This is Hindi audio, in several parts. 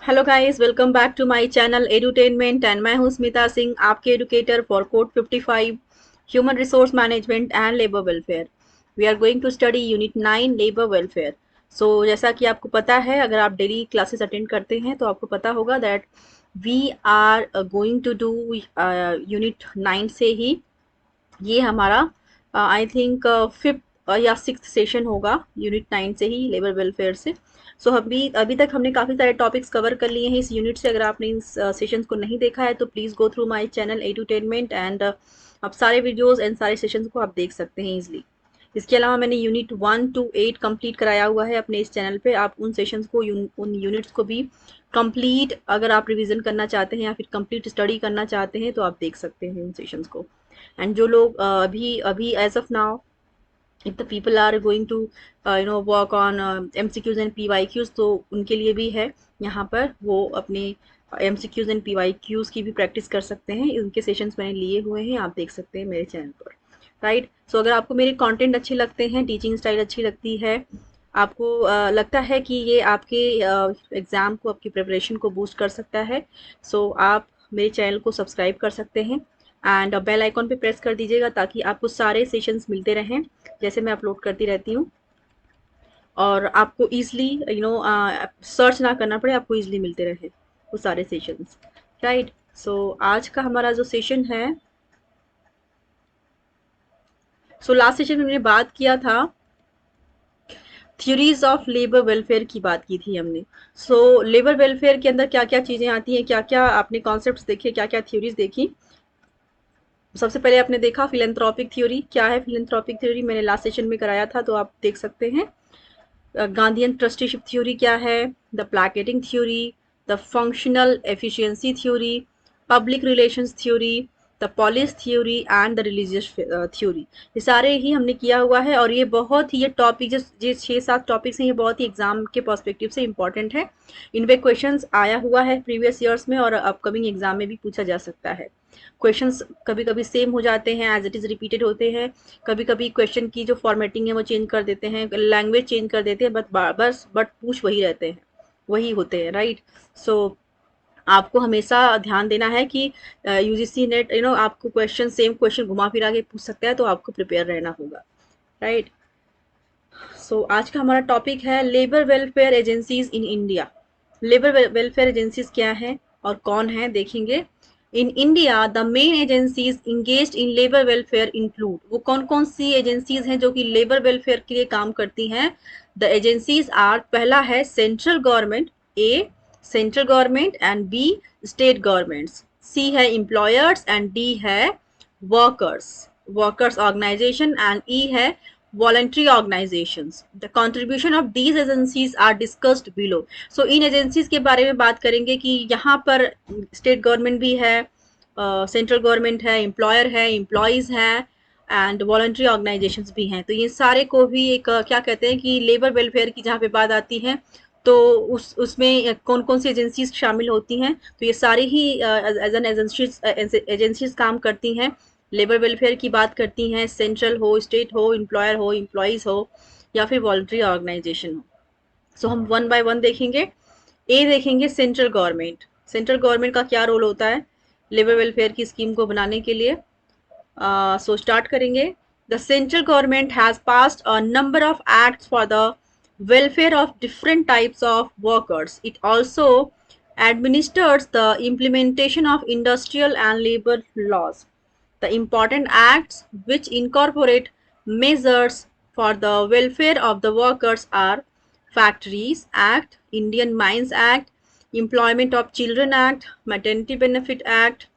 Hello guys, welcome back to my channel edutainment and मैं हूं स्मिता सिंह, आपके educator for code 55 human resource management and labour welfare. We are going to study unit 9 labour welfare. So जैसा कि आपको पता है, अगर आप डेली क्लासेस अटेंड करते हैं तो आपको पता होगा that we are going to do unit 9 से ही ये हमारा आई थिंक फिफ्थ या सिक्स्थ सेशन होगा यूनिट 9 से ही लेबर वेलफेयर से। सो अभी अभी तक हमने काफ़ी सारे टॉपिक्स कवर कर लिए हैं इस यूनिट से। अगर आपने इन सेशंस को नहीं देखा है तो please go through my channel edutainment and आप सारे वीडियोस एंड सारे सेशंस को आप देख सकते हैं इजीली। इसके अलावा मैंने यूनिट 1 to 8 कंप्लीट कराया हुआ है अपने इस चैनल पे। आप उन सेशंस को उन यूनिट्स को भी कंप्लीट अगर आप रिवीजन करना चाहते हैं या फिर कंप्लीट स्टडी करना चाहते हैं तो आप देख सकते हैं उन सेशंस को। एंड जो लोग अभी अभी as of now if the people are going to work on MCQs and PYQs, तो उनके लिए भी है यहाँ पर वो अपने MCQs and PYQs की भी प्रैक्टिस कर सकते हैं। उनके सेशंस मैंने लिए हुए हैं, आप देख सकते हैं मेरे चैनल पर। राइट, सो अगर आपको मेरे कंटेंट अच्छे लगते हैं, टीचिंग स्टाइल अच्छी लगती है, आपको लगता है कि ये आपके एग्ज़ाम को, आपकी प्रिपरेशन को बूस्ट कर सकता है, सो आप मेरे चैनल को सब्सक्राइब कर सकते हैं एंड बेल आइकॉन पे प्रेस कर दीजिएगा ताकि आपको सारे सेशंस मिलते रहें जैसे मैं अपलोड करती रहती हूँ और आपको ईजिली सर्च ना करना पड़े, आपको ईजिली मिलते रहे वो सारे सेशंस। राइट, सो आज का हमारा जो सेशन है, सो लास्ट सेशन में हमने बात किया था थ्योरीज ऑफ लेबर वेलफेयर की बात की थी हमने। सो लेबर वेलफेयर के अंदर क्या क्या चीज़ें आती हैं, क्या क्या आपने कॉन्सेप्ट्स देखे, क्या क्या थ्योरीज देखी। सबसे पहले आपने देखा फिलेंथ्रोपिक थ्योरी। क्या है फिलेंथ्रोपिक थ्योरी, मैंने लास्ट सेशन में कराया था तो आप देख सकते हैं। गांधीयन ट्रस्टीशिप थ्योरी क्या है, the placating theory, the functional efficiency theory, public relations theory, the police theory and the religious theory. ये सारे ही हमने किया हुआ है और ये बहुत ही, ये टॉपिक जो 6-7 टॉपिक्स हैं, ये बहुत ही एग्जाम के पर्सपेक्टिव से इंपॉर्टेंट है। इनपे क्वेश्चंस आया हुआ है प्रीवियस ईयर्स में और अपकमिंग एग्जाम में भी पूछा जा सकता है। क्वेश्चंस कभी कभी सेम हो जाते हैं, एज इट इज़ रिपीटेड होते हैं। कभी कभी क्वेश्चन की जो फॉर्मेटिंग है वो चेंज कर देते हैं, लैंग्वेज चेंज कर देते हैं, बट पूछ वही रहते हैं, वही होते हैं। राइट, सो आपको हमेशा ध्यान देना है कि यूजीसी नेट आपको क्वेश्चन, सेम क्वेश्चन घुमा फिरा के पूछ सकता है, तो आपको प्रिपेयर रहना होगा। राइट, सो आज का हमारा टॉपिक है labour welfare agencies in India. Labour welfare agencies क्या है और कौन है, देखेंगे। In India the main agencies engaged in labour welfare include, वो कौन कौन सी एजेंसीज हैं जो कि लेबर वेलफेयर के लिए काम करती हैं। द एजेंसीज आर, पहला है central government, A central government and B state governments, C है एम्प्लॉयर्स एंड डी है workers, workers organisation and E है voluntary organizations. The contribution of these agencies are discussed below. So in agencies के बारे में बात करेंगे कि यहाँ पर स्टेट गवर्नमेंट भी है, सेंट्रल गवर्नमेंट है, एम्प्लॉयर है, एम्प्लॉयज़ हैं एंड वॉलंटरी ऑर्गेनाइजेशंस भी हैं। तो ये सारे को भी एक क्या कहते हैं कि लेबर वेलफेयर की जहाँ पे बात आती है तो उसमें कौन कौन सी एजेंसीज शामिल होती हैं, तो ये सारी ही एज एन एजेंसीज काम करती हैं, लेबर वेलफेयर की बात करती हैं, सेंट्रल हो, स्टेट हो, एम्प्लॉयर हो, एम्प्लॉयज़ हो या फिर वॉलंटरी ऑर्गेनाइजेशन हो। सो हम वन बाय वन देखेंगे। ए देखेंगे सेंट्रल गवर्नमेंट। सेंट्रल गवर्नमेंट का क्या रोल होता है लेबर वेलफेयर की स्कीम को बनाने के लिए। सो स्टार्ट करेंगे। The central government has passed a number of acts for the welfare of different types of workers. It also administers the implementation of industrial and labor laws. The important acts which incorporate measures for the welfare of the workers are Factories Act, Indian Mines Act, Employment of Children Act, Maternity Benefit Act,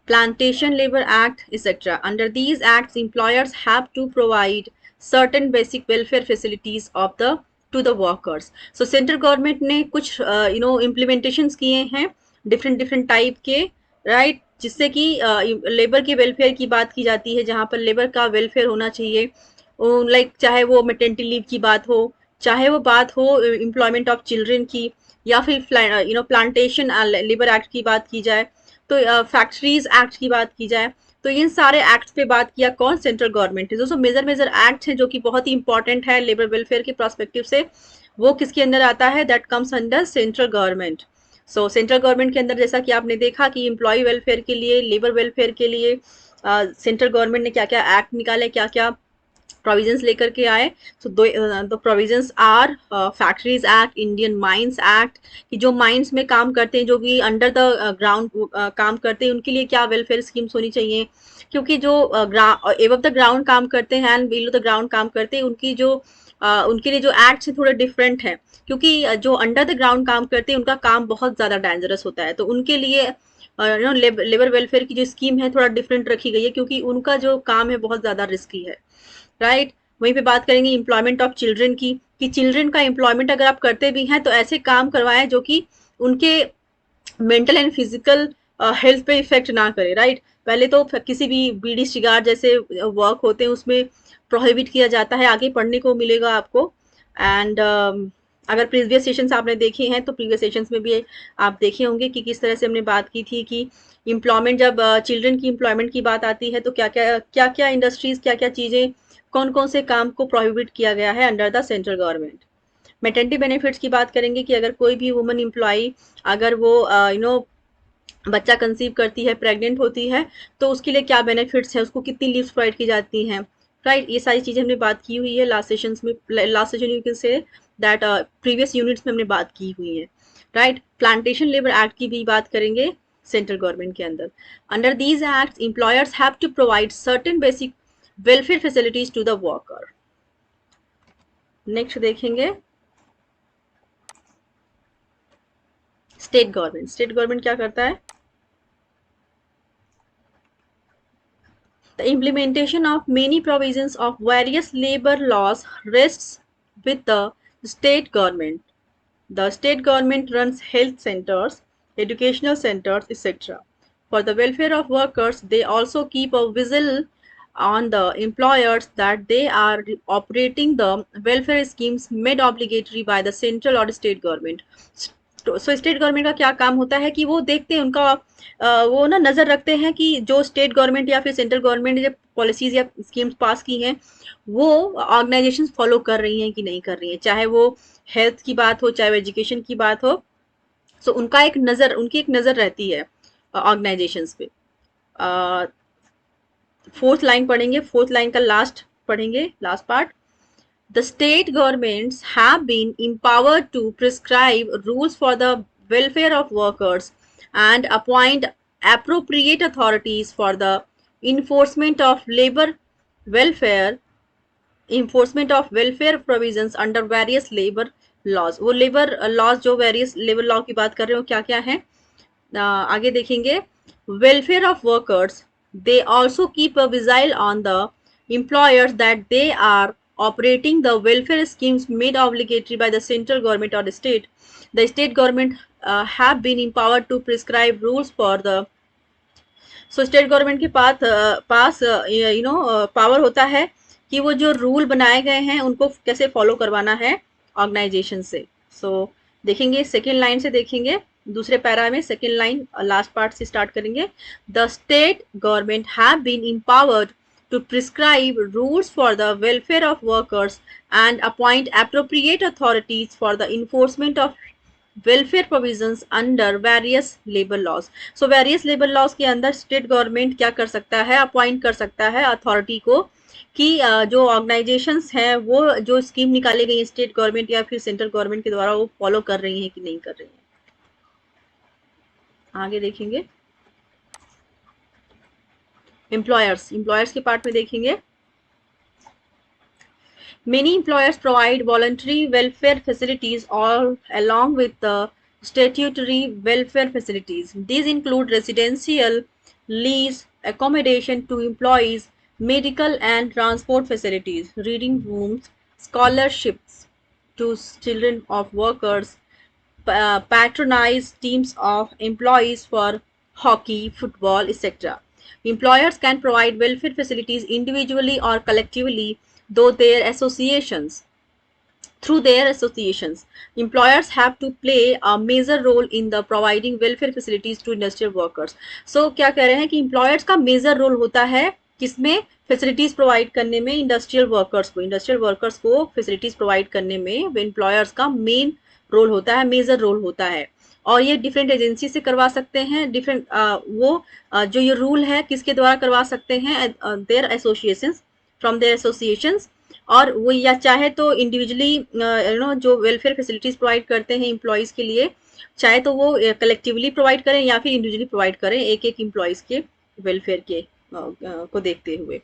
Plantation Labor Act, etc. Under these acts, employers have to provide certain basic welfare facilities of the to the workers. So central government ने कुछ इम्प्लीमेंटेशंस किए हैं डिफरेंट डिफरेंट टाइप के, राइट, जिससे कि लेबर के वेलफेयर की बात की जाती है, जहाँ पर लेबर का वेलफेयर होना चाहिए। लाइक चाहे वो मेटर्निटी लीव की बात हो, चाहे वो बात हो एम्प्लॉयमेंट ऑफ चिल्ड्रन की, या फिर प्लांटेशन लेबर एक्ट की बात की जाए, तो फैक्ट्रीज एक्ट की बात की जाए, तो इन सारे एक्ट्स पे बात किया कौन, सेंट्रल गवर्नमेंट है। दोस्तों मेजर मेजर एक्ट हैं जो कि बहुत ही इंपॉर्टेंट है लेबर वेलफेयर के प्रोस्पेक्टिव से, वो किसके अंदर आता है, that comes under central government. So central government के अंदर जैसा कि आपने देखा कि एम्प्लॉय वेलफेयर के लिए, लेबर वेलफेयर के लिए सेंट्रल गवर्नमेंट ने क्या क्या एक्ट निकाले, क्या क्या प्रोविजंस लेकर के आए। सो दो provisions are factories act, Indian mines act, कि जो माइंस में काम करते हैं, जो भी अंडर द ग्राउंड काम करते हैं, उनके लिए क्या वेलफेयर स्कीम्स होनी चाहिए। क्योंकि जो एबव द ग्राउंड काम करते हैं एंड बिलो द ग्राउंड काम करते हैं, उनकी जो उनके लिए जो एक्ट है थोड़े डिफरेंट है। क्योंकि जो अंडर द ग्राउंड काम करते हैं उनका काम बहुत ज़्यादा डेंजरस होता है, तो उनके लिए लेबर वेलफेयर की जो स्कीम है थोड़ा डिफरेंट रखी गई है, क्योंकि उनका जो काम है बहुत ज़्यादा रिस्की है, राइट। वहीं पे बात करेंगे एम्प्लॉयमेंट ऑफ चिल्ड्रन की, कि चिल्ड्रन का एम्प्लॉयमेंट अगर आप करते भी हैं तो ऐसे काम करवाएं जो कि उनके मेंटल एंड फिजिकल हेल्थ पे इफेक्ट ना करे, राइट। पहले तो किसी भी बीड़ी सिगार जैसे वर्क होते हैं उसमें प्रोहिबिट किया जाता है, आगे पढ़ने को मिलेगा आपको। एंड अगर प्रीवियस सेशंस आपने देखे हैं तो प्रीवियस सेशंस में भी आप देखे होंगे कि किस तरह से हमने बात की थी कि एम्प्लॉयमेंट, जब चिल्ड्रन की एम्प्लॉयमेंट की बात आती है तो क्या क्या इंडस्ट्रीज, क्या क्या चीज़ें, कौन कौन से काम को प्रोहिबिट किया गया है under the central government. Maternity benefits की बात करेंगे कि अगर कोई भी वुमन एम्प्लॉय, अगर वो बच्चा कंसीव करती है, प्रेग्नेंट होती है, तो उसके लिए क्या बेनिफिट्स हैं, उसको कितनी लीव्स प्रोवाइड की जाती हैं, राइट। ये सारी चीज़ें हमने बात की हुई है लास्ट सेशंस में, last session you can say that previous units में हमने बात की हुई है, राइट। प्लांटेशन लेबर एक्ट की भी बात करेंगे सेंट्रल गवर्नमेंट के अंदर। Under these act employers have to provide certain basic welfare facilities to the worker. Next देखेंगे स्टेट गवर्नमेंट। स्टेट गवर्नमेंट क्या करता है, the implementation of many provisions of various labor laws rests with the state government. The state government runs health centers, educational centers, etc. For the welfare of workers, they also keep a vigil on the employers that they are operating the welfare schemes made obligatory by the central or state government. So state government का क्या काम होता है कि वो देखते हैं उनका वो ना नज़र रखते हैं कि जो स्टेट गवर्नमेंट या फिर सेंट्रल गवर्नमेंट ने जो पॉलिसीज या स्कीम्स पास की हैं वो ऑर्गेनाइजेशन फॉलो कर रही हैं कि नहीं कर रही हैं, चाहे वो हेल्थ की बात हो, चाहे वो एजुकेशन की बात हो। सो उनका एक नज़र, उनकी एक नज़र रहती है ऑर्गेनाइजेशंस पे। फोर्थ लाइन पढ़ेंगे, फोर्थ लाइन का लास्ट पढ़ेंगे, last part. The state governments have been empowered to prescribe rules for the welfare of workers and appoint appropriate authorities for the enforcement of welfare enforcement of welfare provisions under various labor laws। वो labor laws जो various labor law की बात कर रहे हो क्या क्या है, आगे देखेंगे। welfare of workers, they also keep a vigil on the employers that they are operating the welfare schemes made obligatory by the central government or the state। The state government have been empowered to prescribe rules for the, so state government के पास पावर होता है कि वो जो रूल बनाए गए हैं उनको कैसे फॉलो करवाना है ऑर्गेनाइजेशन से। सो देखेंगे सेकेंड लाइन से, देखेंगे दूसरे पैरा में सेकेंड लाइन लास्ट पार्ट से स्टार्ट करेंगे। The state government have been empowered to prescribe rules for the welfare of workers and appoint appropriate authorities for the enforcement of welfare provisions under various labour laws. So various labour laws के अंदर स्टेट गवर्नमेंट क्या कर सकता है, अपॉइंट कर सकता है अथॉरिटी को कि जो ऑर्गेनाइजेशंस हैं वो जो स्कीम निकाली गई है स्टेट गवर्नमेंट या फिर सेंट्रल गवर्नमेंट के द्वारा वो फॉलो कर रही हैं कि नहीं कर रही हैं। आगे देखेंगे एम्प्लॉयर्स। एम्प्लॉयर्स के पार्ट में देखेंगे many employers provide voluntary welfare facilities all along with the statutory welfare facilities. These include residential lease, accommodation to employees, medical and transport facilities, reading rooms, scholarships to children of workers, patronize teams of employees for hockey, football, etc. Employers can provide welfare facilities individually or collectively, though their associations through their associations. Employers have to play a major role in the providing welfare facilities to industrial workers. So क्या कह रहे हैं कि employers का major role होता है किसमें, facilities provide करने में इंडस्ट्रियल वर्कर्स को facilities provide करने में employers का main रोल होता है, मेजर रोल होता है। और ये डिफरेंट एजेंसी से करवा सकते हैं, डिफरेंट जो ये रूल है किसके द्वारा करवा सकते हैं, their associations, from their associations. और वो या चाहे तो इंडिविजुअली जो वेलफेयर फैसिलिटीज प्रोवाइड करते हैं एम्प्लॉयज़ के लिए, चाहे तो वो कलेक्टिवली प्रोवाइड करें या फिर इंडिविजुअली प्रोवाइड करें एक एक एम्प्लॉयज़ के वेलफेयर के को देखते हुए,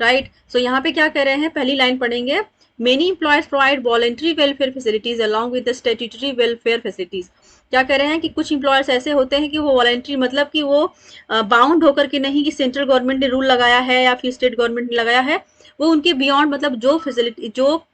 राइट। सो यहाँ पे क्या कह रहे हैं, पहली लाइन पढ़ेंगे, many employees provide voluntary welfare facilities along with the statutory welfare facilities. क्या कह रहे हैं कि कुछ एम्प्लॉयर्स ऐसे होते हैं कि वो वॉलेंट्री मतलब कि वो बाउंड होकर के नहीं कि सेंट्रल गवर्नमेंट ने रूल लगाया है या फिर स्टेट गवर्नमेंट ने लगाया है, वो उनके बियॉन्ड मतलब जो फैसिलिटी जो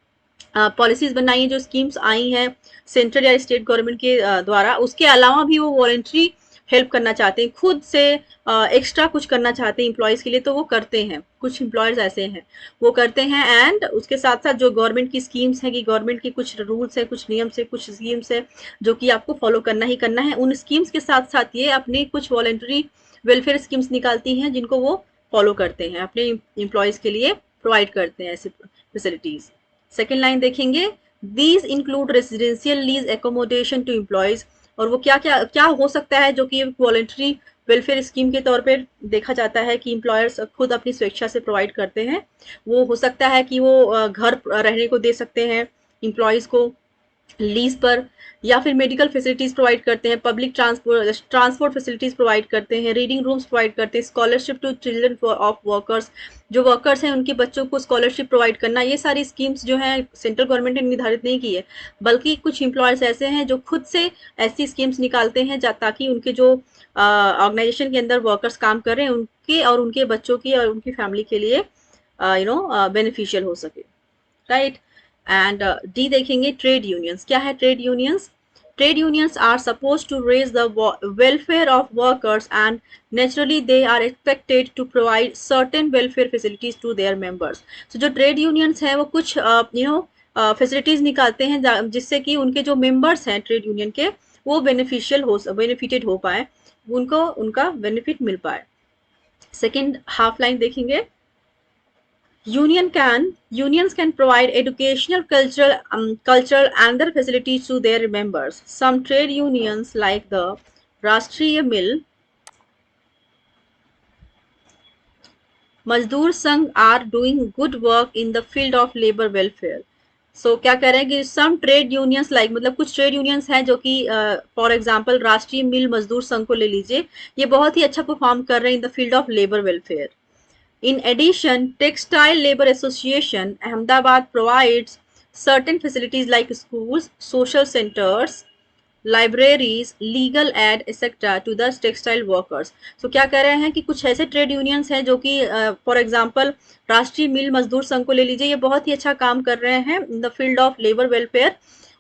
पॉलिसीज बनाई हैं, जो स्कीम्स आई हैं सेंट्रल या स्टेट गवर्नमेंट के द्वारा, उसके अलावा भी वो वॉलेंट्री हेल्प करना चाहते हैं, खुद से एक्स्ट्रा कुछ करना चाहते हैं एम्प्लॉयज़ के लिए, तो वो करते हैं। कुछ एम्प्लॉयर्स ऐसे हैं वो करते हैं। एंड उसके साथ साथ जो गवर्नमेंट की स्कीम्स हैं कि गवर्नमेंट की कुछ रूल्स है, कुछ नियम से, कुछ स्कीम्स है जो कि आपको फॉलो करना ही करना है, उन स्कीम्स के साथ साथ ये अपनी कुछ वॉलेंट्री वेलफेयर स्कीम्स निकालती हैं जिनको वो फॉलो करते हैं, अपने एम्प्लॉयज़ के लिए प्रोवाइड करते हैं ऐसी फैसिलिटीज़। सेकेंड लाइन देखेंगे, these include residential lease accommodation to employees. और वो क्या क्या क्या हो सकता है जो कि वॉलेंट्री वेलफेयर स्कीम के तौर पर देखा जाता है कि एम्प्लॉयर्स खुद अपनी स्वेच्छा से प्रोवाइड करते हैं। वो हो सकता है कि वो घर रहने को दे सकते हैं एम्प्लॉयज़ को लीज पर, या फिर मेडिकल फैसिलिटीज़ प्रोवाइड करते हैं, पब्लिक ट्रांसपोर्ट फैसिलिटीज़ प्रोवाइड करते हैं, रीडिंग रूम्स प्रोवाइड करते हैं, scholarship to children of workers, जो वर्कर्स हैं उनके बच्चों को स्कॉलरशिप प्रोवाइड करना। ये सारी स्कीम्स जो हैं सेंट्रल गवर्नमेंट ने निर्धारित नहीं की है, बल्कि कुछ एम्प्लॉयर्स ऐसे हैं जो खुद से ऐसी स्कीम्स निकालते हैं ताकि उनके जो ऑर्गेनाइजेशन के अंदर वर्कर्स काम कर रहे हैं उनके और उनके बच्चों की और उनकी फैमिली के लिए बेनिफिशियल हो सके, राइट। एंड डी देखेंगे, ट्रेड यूनियंस। क्या है trade unions? Trade unions are suppose to raise the welfare of workers and naturally they are expected to provide certain welfare facilities to their members. So जो ट्रेड यूनियंस हैं वो कुछ फैसिलिटीज निकालते हैं जिससे कि उनके जो मेंबर्स हैं ट्रेड यूनियन के वो बेनिफिटेड हो पाए, उनको उनका बेनिफिट मिल पाए। सेकेंड हाफ लाइन देखेंगे, unions can provide educational, cultural and other facilities to their members. Some trade unions like the Rashtriya Mill Mazdoor Sangh are doing good work in the field of labor welfare. So क्या कह रहे हैं कि some trade unions like मतलब कुछ trade unions हैं जो कि फॉर एग्जाम्पल राष्ट्रीय मिल मजदूर संघ को ले लीजिए, ये बहुत ही अच्छा परफॉर्म कर रहे हैं in the field of labour welfare. In addition, Textile Labor Association Ahmedabad provides certain facilities like schools, social centers, libraries, legal aid, etc. to the textile workers. So क्या कह रहे हैं कि कुछ ऐसे ट्रेड यूनियंस हैं जो कि फॉर एग्जांपल राष्ट्रीय मिल मजदूर संघ को ले लीजिए, ये बहुत ही अच्छा काम कर रहे हैं in the field of labour welfare.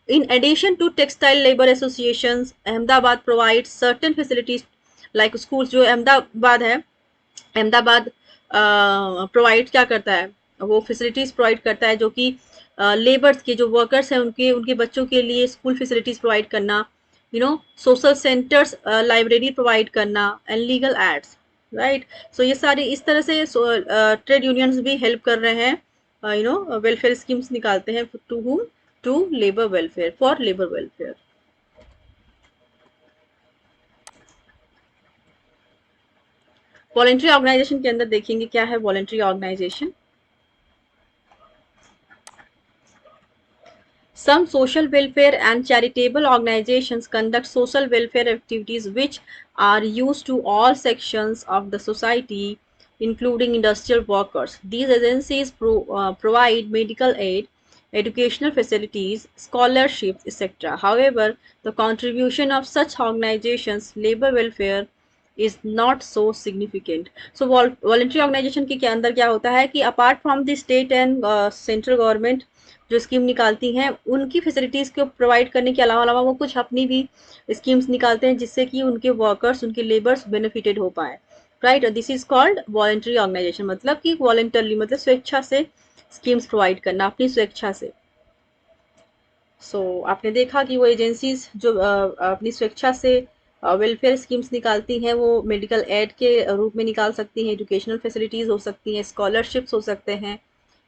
In addition to textile labor associations, Ahmedabad provides certain facilities like schools। जो अहमदाबाद है, अहमदाबाद प्रोवाइड क्या करता है, वो फैसिलिटीज़ प्रोवाइड करता है जो कि लेबर्स के जो वर्कर्स हैं उनके उनके बच्चों के लिए स्कूल फैसिलिटीज़ प्रोवाइड करना, सोशल सेंटर्स, लाइब्रेरी प्रोवाइड करना एंड लीगल एड्स, राइट। सो ये सारी इस तरह से ट्रेड यूनियंस भी हेल्प कर रहे हैं, वेलफेयर स्कीम्स निकालते हैं to labour welfare, for labour welfare. Voluntary organisation के अंदर देखेंगे क्या है voluntary organisation. Some social welfare and charitable organizations conduct social welfare activities which are used to all sections of the society, including industrial workers. These agencies provide medical aid, educational facilities, scholarships, etc. However, the contribution of such organizations' labor welfare is not so significant. So, voluntary organization के अंदर क्या होता है कि apart from the state and central government जो स्कीम निकालती हैं उनकी फैसिलिटीज़ को प्रोवाइड करने के अलावा वो कुछ अपनी भी स्कीम्स निकालते हैं जिससे कि उनके वर्कर्स, उनके लेबर्स बेनिफिटेड हो पाए, right. This is called voluntary organisation, मतलब कि वॉलेंटरली मतलब स्वेच्छा से स्कीम्स प्रोवाइड करना, अपनी स्वेच्छा से। आपने देखा कि वो एजेंसीज जो अपनी स्वेच्छा से वेलफेयर स्कीम्स निकालती हैं, वो मेडिकल एड के रूप में निकाल सकती हैं, एजुकेशनल फैसिलिटीज़ हो सकती हैं, स्कॉलरशिप्स हो सकते हैं,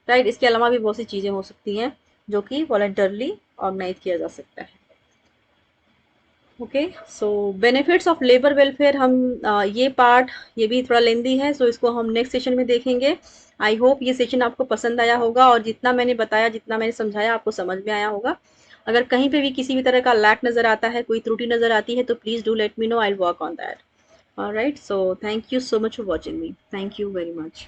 राइट। इसके अलावा भी बहुत सी चीज़ें हो सकती हैं जो कि वॉलंटरली ऑर्गेनाइज किया जा सकता है। Okay, so benefits of labour welfare, हम ये पार्ट, ये भी थोड़ा लेंदी है, सो इसको हम नेक्स्ट सेशन में देखेंगे। आई होप ये सेशन आपको पसंद आया होगा और जितना मैंने बताया, जितना मैंने समझाया, आपको समझ में आया होगा। अगर कहीं पे भी किसी भी तरह का लैक नज़र आता है, कोई त्रुटि नज़र आती है, तो please do let me know, I will work on that. Alright, so thank you so much for watching me. Thank you very much.